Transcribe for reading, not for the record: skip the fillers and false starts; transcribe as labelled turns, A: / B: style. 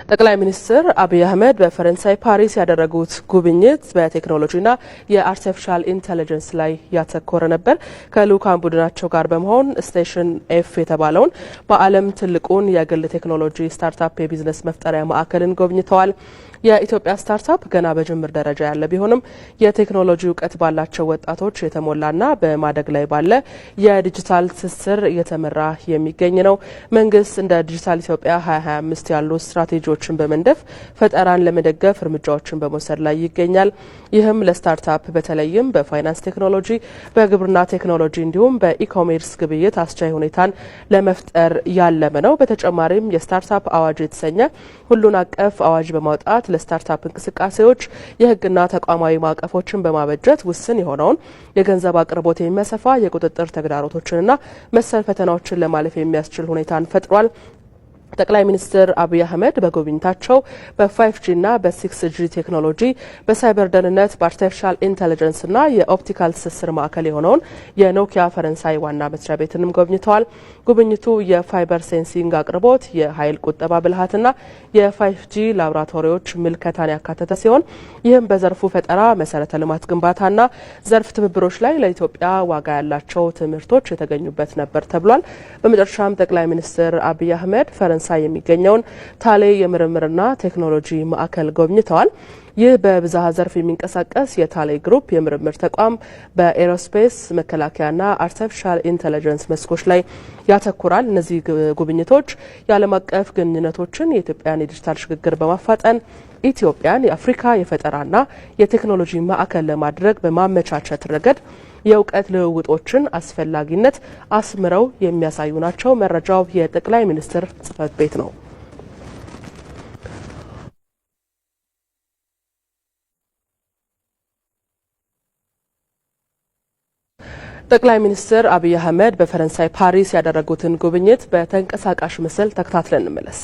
A: ጠቅላይ ሚኒስትር አብይ አህመድ በፈረንሳይ ፓሪስ ያደረጉት ጉብኝት በቴክኖሎጂና የአርቲፊሻል ኢንተለጀንስ ላይ ያተኮረ ነበር። ከልኡካን ቡድናቸው ጋር በመሆን ስቴሽን ኤፍ የተባለውን በዓለም ትልቁን የግል ቴክኖሎጂ ስታርታፕ የቢዝነስ መፍጠሪያ ማዕከልን ጎብኝተዋል። የኢትዮጵያ ስታርታፕ ገና በጅምር ደረጃ ያለ ቢሆንም የቴክኖሎጂ እውቀት ባላቸው ወጣቶች የተሞላና በማደግ ላይ ባለ የዲጂታል ትስስር እየተመራ የሚገኝ ነው። መንግስት እንደ ዲጂታል ኢትዮጵያ 2025 ያሉ ስትራቴጂዎችን በመንደፍ ፈጠራን ለመደገፍ እርምጃዎችን በመውሰድ ላይ ይገኛል። ይህም ለስታርታፕ በተለይም በፋይናንስ ቴክኖሎጂ፣ በግብርና ቴክኖሎጂ እንዲሁም በኢኮሜርስ ግብይት አስቻይ ሁኔታን ለመፍጠር ያለመ ነው። በተጨማሪም የስታርታፕ አዋጅ የተሰኘ ሁሉን አቀፍ አዋጅ በማውጣት ለስታርታፕ እንቅስቃሴዎች የህግና ተቋማዊ ማዕቀፎችን በማበጀት ውስን የሆነውን የገንዘብ አቅርቦት የሚያሰፋ የቁጥጥር ተግዳሮቶችንና መሰል ፈተናዎችን ለማለፍ የሚያስችል ሁኔታን ፈጥሯል። ጠቅላይ ሚኒስትር አብይ አህመድ በጉብኝታቸው በ5Gና በ6G ቴክኖሎጂ፣ በሳይበር ደህንነት፣ በአርቲፊሻል ኢንተለጀንስና የኦፕቲካል ትስስር ማዕከል የሆነውን የኖኪያ ፈረንሳይ ዋና መስሪያ ቤትንም ጎብኝተዋል። ጉብኝቱ የፋይበር ሴንሲንግ አቅርቦት፣ የኃይል ቁጠባ ብልሃትና የ5G ላቦራቶሪዎች ምልከታን ያካተተ ሲሆን ይህም በዘርፉ ፈጠራ፣ መሰረተ ልማት ግንባታና ዘርፍ ትብብሮች ላይ ለኢትዮጵያ ዋጋ ያላቸው ትምህርቶች የተገኙበት ነበር ተብሏል። በመጨረሻም ጠቅላይ ሚኒስትር አብይ አህመድ ፈረንሳይ የሚገኘውን ታሌ የምርምርና ቴክኖሎጂ ማዕከል ጎብኝተዋል። ይህ በብዝሃ ዘርፍ የሚንቀሳቀስ የታሌ ግሩፕ የምርምር ተቋም በኤሮስፔስ መከላከያና አርቲፊሻል ኢንተለጀንስ መስኮች ላይ ያተኩራል። እነዚህ ጉብኝቶች የዓለም አቀፍ ግንኙነቶችን የኢትዮጵያን የዲጂታል ሽግግር በማፋጠን ኢትዮጵያን የአፍሪካ የፈጠራና የቴክኖሎጂ ማዕከል ለማድረግ በማመቻቸት ረገድ የእውቀት ልውውጦችን አስፈላጊነት አስምረው የሚያሳዩ ናቸው። መረጃው የጠቅላይ ሚኒስትር ጽሕፈት ቤት ነው። ጠቅላይ ሚኒስትር አብይ አህመድ በፈረንሳይ ፓሪስ ያደረጉትን ጉብኝት በተንቀሳቃሽ ምስል ተከታትለን እንመለስ።